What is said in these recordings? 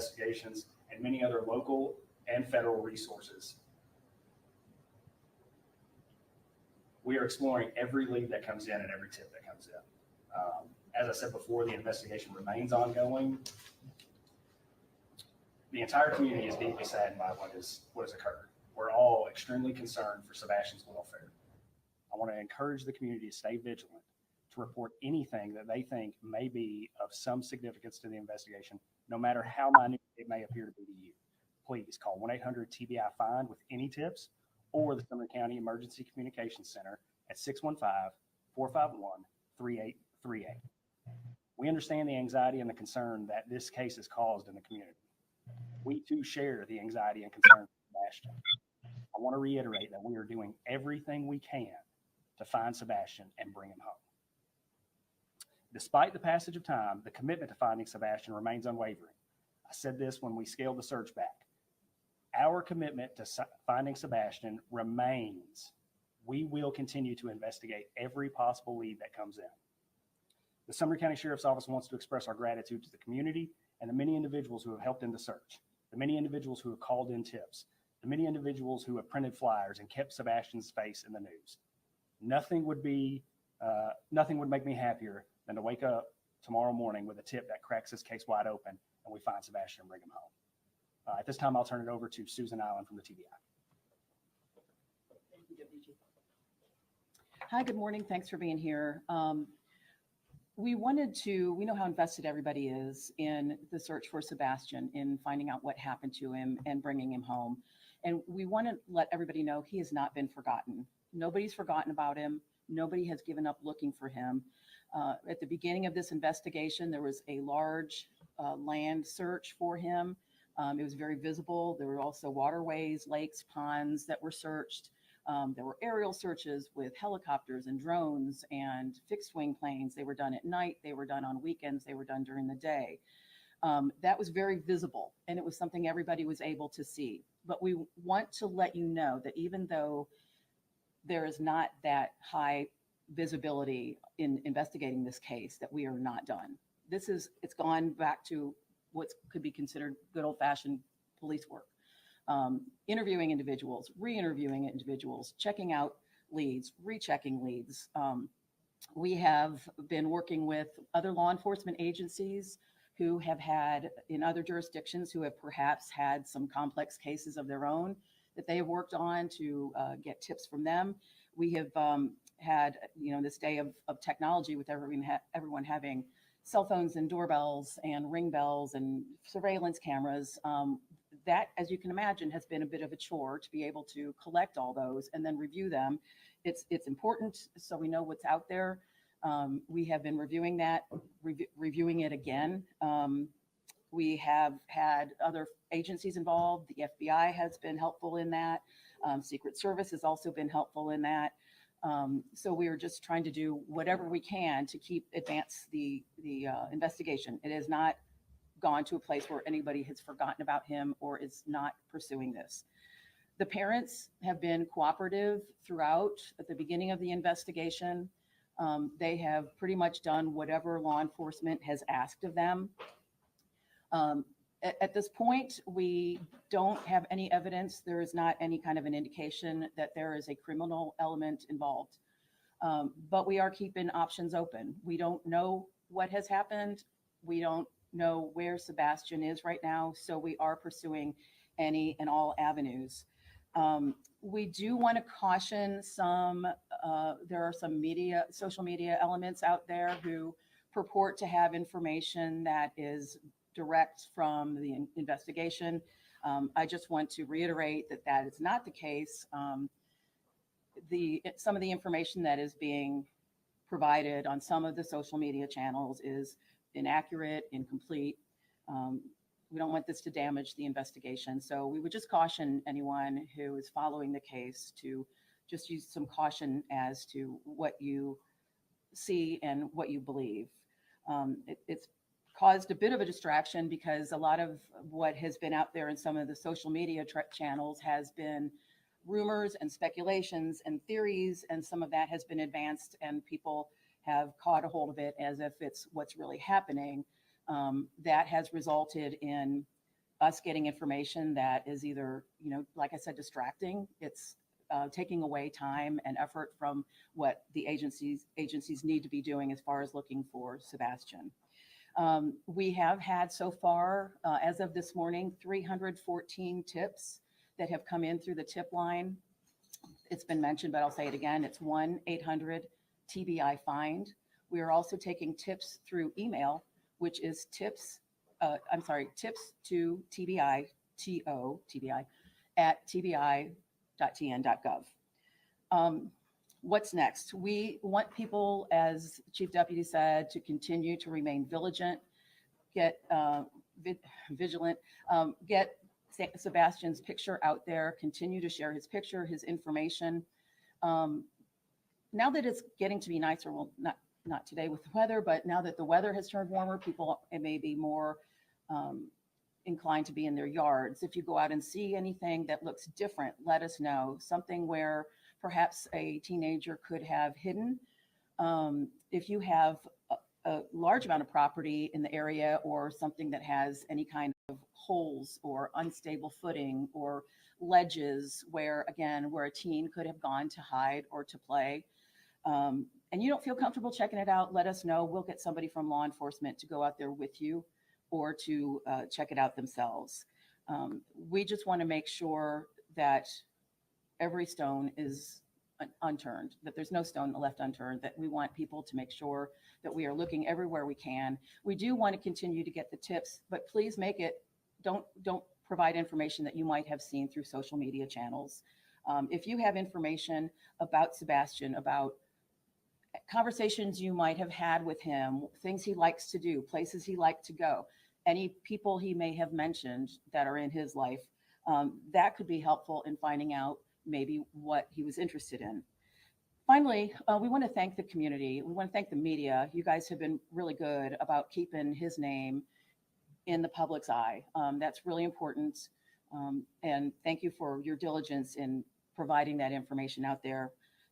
investigations, and many other local and federal resources. We are exploring every lead that comes in and every tip that comes in. As I said before, the investigation remains ongoing. The entire community is deeply saddened by what has occurred. We're all extremely concerned for Sebastian's welfare. I want to encourage the community to stay vigilant, to report anything that they think may be of some significance to the investigation, no matter how minute it may appear to be to you. Please call 1-800-TBI-FIND with any tips, or the Sumner County Emergency Communications Center at 615-451-3838. We understand the anxiety and the concern that this case has caused in the community. We too share the anxiety and concern for Sebastian. I want to reiterate that we are doing everything we can to find Sebastian and bring him home. Despite the passage of time, the commitment to finding Sebastian remains unwavering. I said this when we scaled the search back. Our commitment to finding Sebastian remains. We will continue to investigate every possible lead that comes in. The Sumner County Sheriff's Office wants to express our gratitude to the community and the many individuals who have helped in the search, the many individuals who have called in tips, the many individuals who have printed flyers and kept Sebastian's face in the news. Nothing would make me happier than to wake up tomorrow morning with a tip that cracks this case wide open and we find Sebastian and bring him home. At this time, I'll turn it over to Susan Allen from the TBI. Thank you, WG. Hi, good morning. Thanks for being here. We know how invested everybody is in the search for Sebastian, in finding out what happened to him and bringing him home. And we want to let everybody know he has not been forgotten. Nobody's forgotten about him. Nobody has given up looking for him. At the beginning of this investigation, there was a large land search for him. It was very visible. There were also waterways, lakes, ponds that were searched. There were aerial searches with helicopters and drones and fixed wing planes. They were done at night. They were done on weekends. They were done during the day. That was very visible, and it was something everybody was able to see. But we want to let you know that even though there is not that high visibility in investigating this case, that we are not done. It's gone back to what could be considered good old-fashioned police work. Interviewing individuals, re-interviewing individuals, checking out leads, rechecking leads. We have been working with other law enforcement agencies who have had, in other jurisdictions, who have perhaps had some complex cases of their own that they have worked on to get tips from them. We have had, this day of technology with everyone having cell phones and doorbells and ring bells and surveillance cameras. That, as you can imagine, has been a bit of a chore to be able to collect all those and then review them. It's important so we know what's out there. We have been reviewing that, reviewing it again. We have had other agencies involved. The FBI has been helpful in that. Secret Service has also been helpful in that. So we are just trying to do whatever we can to advance the investigation. It has not gone to a place where anybody has forgotten about him or is not pursuing this. The parents have been cooperative throughout. At the beginning of the investigation, they have pretty much done whatever law enforcement has asked of them. At this point, we don't have any evidence. There is not any kind of an indication that there is a criminal element involved. But we are keeping options open. We don't know what has happened. We don't know where Sebastian is right now. So we are pursuing any and all avenues. We do want to caution there are some social media elements out there who purport to have information that is direct from the investigation. I just want to reiterate that is not the case. Some of the information that is being provided on some of the social media channels is inaccurate, incomplete. We don't want this to damage the investigation. So we would just caution anyone who is following the case to just use some caution as to what you see and what you believe. It's caused a bit of a distraction because a lot of what has been out there in some of the social media channels has been rumors and speculations and theories, and some of that has been advanced and people have caught a hold of it as if it's what's really happening. That has resulted in us getting information that is either, like I said, distracting. It's taking away time and effort from what the agencies need to be doing as far as looking for Sebastian. We have had so far, as of this morning, 314 tips that have come in through the tip line. It's been mentioned, but I'll say it again. It's 1-800-TBI-FIND. We are also taking tips through email, which is tips to TBI, TBI, at tbi.tn.gov. What's next? We want people, as Chief Deputy said, to continue to remain vigilant, get Sebastian's picture out there, continue to share his picture, his information. Now that it's getting to be nicer, well, not today with the weather, but now that the weather has turned warmer, people may be more inclined to be in their yards. If you go out and see anything that looks different, let us know. Something where perhaps a teenager could have hidden. If you have a large amount of property in the area, or something that has any kind of holes or unstable footing or ledges where a teen could have gone to hide or to play, and you don't feel comfortable checking it out, let us know. We'll get somebody from law enforcement to go out there with you, or to check it out themselves. We just want to make sure that every stone is unturned, that there's no stone left unturned, that we want people to make sure that we are looking everywhere we can. We do want to continue to get the tips, but please don't provide information that you might have seen through social media channels. If you have information about Sebastian, about conversations you might have had with him, things he likes to do, places he likes to go, any people he may have mentioned that are in his life, that could be helpful in finding out maybe what he was interested in. Finally, we want to thank the community. We want to thank the media. You guys have been really good about keeping his name in the public's eye. That's really important. And thank you for your diligence in providing that information out there.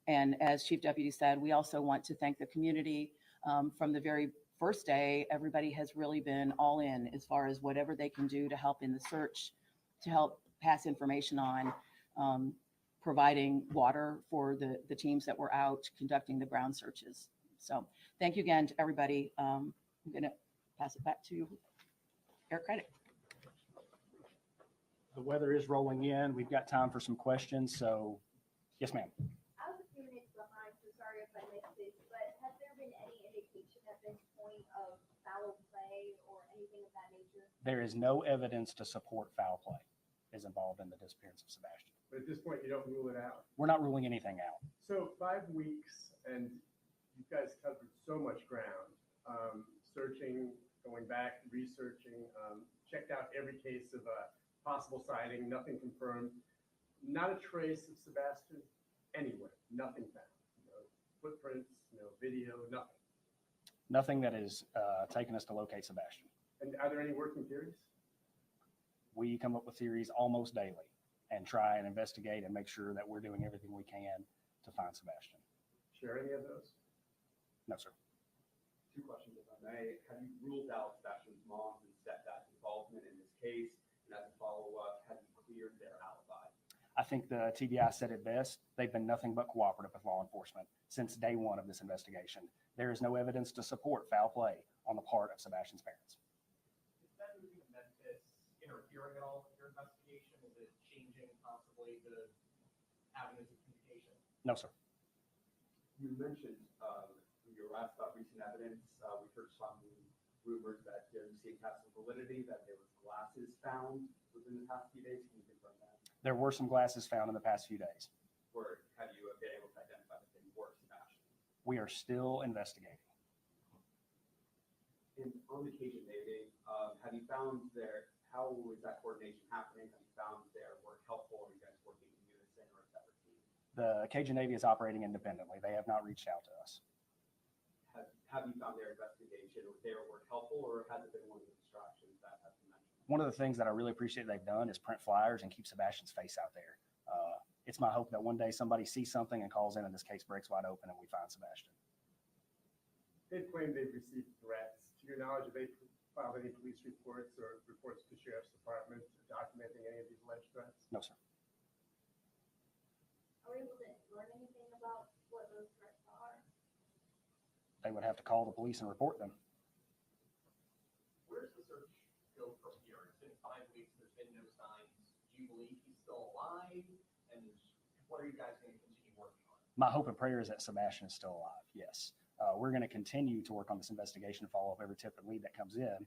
And as Chief Deputy said, we also want to thank the community. From the very first day, everybody has really been all in as far as whatever they can do to help in the search, to help pass information on, providing water for the teams that were out conducting the ground searches. So thank you again to everybody. I'm going to pass it back to Eric Craddock. The weather is rolling in. We've got time for some questions. So yes, ma'am. I was a few minutes behind, so sorry if I missed this, but has there been any indication at this point of foul play or anything of that nature? There is no evidence to support foul play is involved in the disappearance of Sebastian. But at this point, you don't rule it out. We're not ruling anything out. So 5 weeks, and you guys covered so much ground, searching, going back, researching, checked out every case of a possible sighting, nothing confirmed, not a trace of Sebastian anywhere, nothing found. No footprints, no video, nothing. Nothing that is taken us to locate Sebastian. And are there any working theories? We come up with theories almost daily and try and investigate and make sure that we're doing everything we can to find Sebastian. Share any of those? No, sir. 2 questions, if I may. Have you ruled out Sebastian's mom's and stepdad's involvement in this case? And as a follow-up, have you cleared their alibi? I think the TBI said it best. They've been nothing but cooperative with law enforcement since day one of this investigation. There is no evidence to support foul play on the part of Sebastian's parents. Is that moving to Memphis interfering at all with your investigation? Is it changing possibly the avenues of communication? No, sir. You mentioned when you were asked about recent evidence, we heard some rumors that you seem to have some validity, that there was glasses found within the past few days. Can you confirm that? There were some glasses found in the past few days. Or have you been able to identify that they were Sebastian? We are still investigating. And on the Cajun Navy, have you found how is that coordination happening? Have you found their work helpful? Are you guys working in unison or a separate team? The Cajun Navy is operating independently. They have not reached out to us. Have you found their investigation or their work helpful, or has it been one of the distractions that has been mentioned? One of the things that I really appreciate they've done is print flyers and keep Sebastian's face out there. It's my hope that one day somebody sees something and calls in and this case breaks wide open and we find Sebastian. They've claimed they've received threats. To your knowledge, have they filed any police reports or reports to sheriff's departments they would have to call the police and report them. Where does the search go from here? It's been 5 weeks, there's been no signs. Do you believe he's still alive? And what are you guys going to continue working on? My hope and prayer is that Sebastian is still alive. Yes. We're going to continue to work on this investigation and follow up every tip and lead that comes in.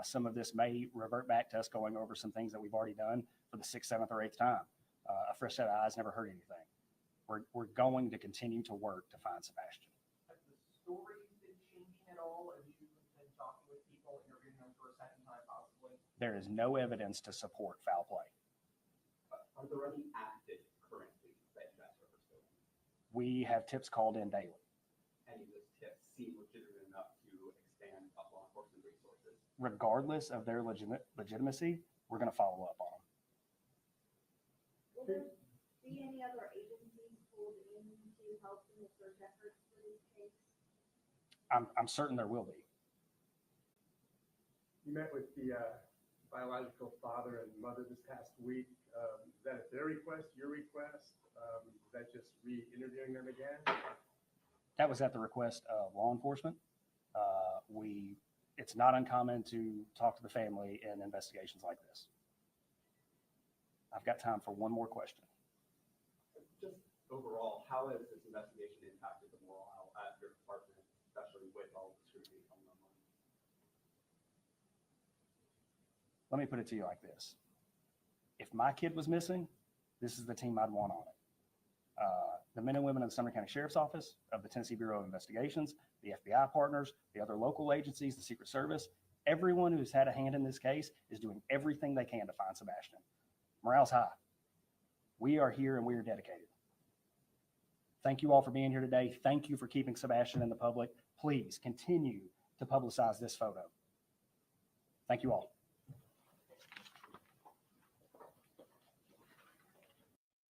Some of this may revert back to us going over some things that we've already done for the 6th, 7th, or 8th time. A fresh set of eyes never hurt anything. We're going to continue to work to find Sebastian. Have the stories been changing at all as you've been talking with people, interviewing them for a second time possibly? There is no evidence to support foul play. Are there any active currently that you guys are pursuing? We have tips called in daily. Any of those tips seem legitimate enough to expand law enforcement resources? Regardless of their legitimacy, we're going to follow up on them. Will there be any other agencies pulled in to help in the search efforts for this case? I'm certain there will be. You met with the biological father and mother this past week. Is that at their request, your request? Is that just re-interviewing them again? That was at the request of law enforcement. It's not uncommon to talk to the family in investigations like this. I've got time for one more question. Just overall, how has this investigation impacted the morale at your department, especially with all the scrutiny coming online? Let me put it to you like this. If my kid was missing, this is the team I'd want on it. The men and women of the Sumner County Sheriff's Office, of the Tennessee Bureau of Investigations, the FBI partners, the other local agencies, the Secret Service, everyone who's had a hand in this case is doing everything they can to find Sebastian. Morale's high. We are here and we are dedicated. Thank you all for being here today. Thank you for keeping Sebastian in the public. Please continue to publicize this photo. Thank you all.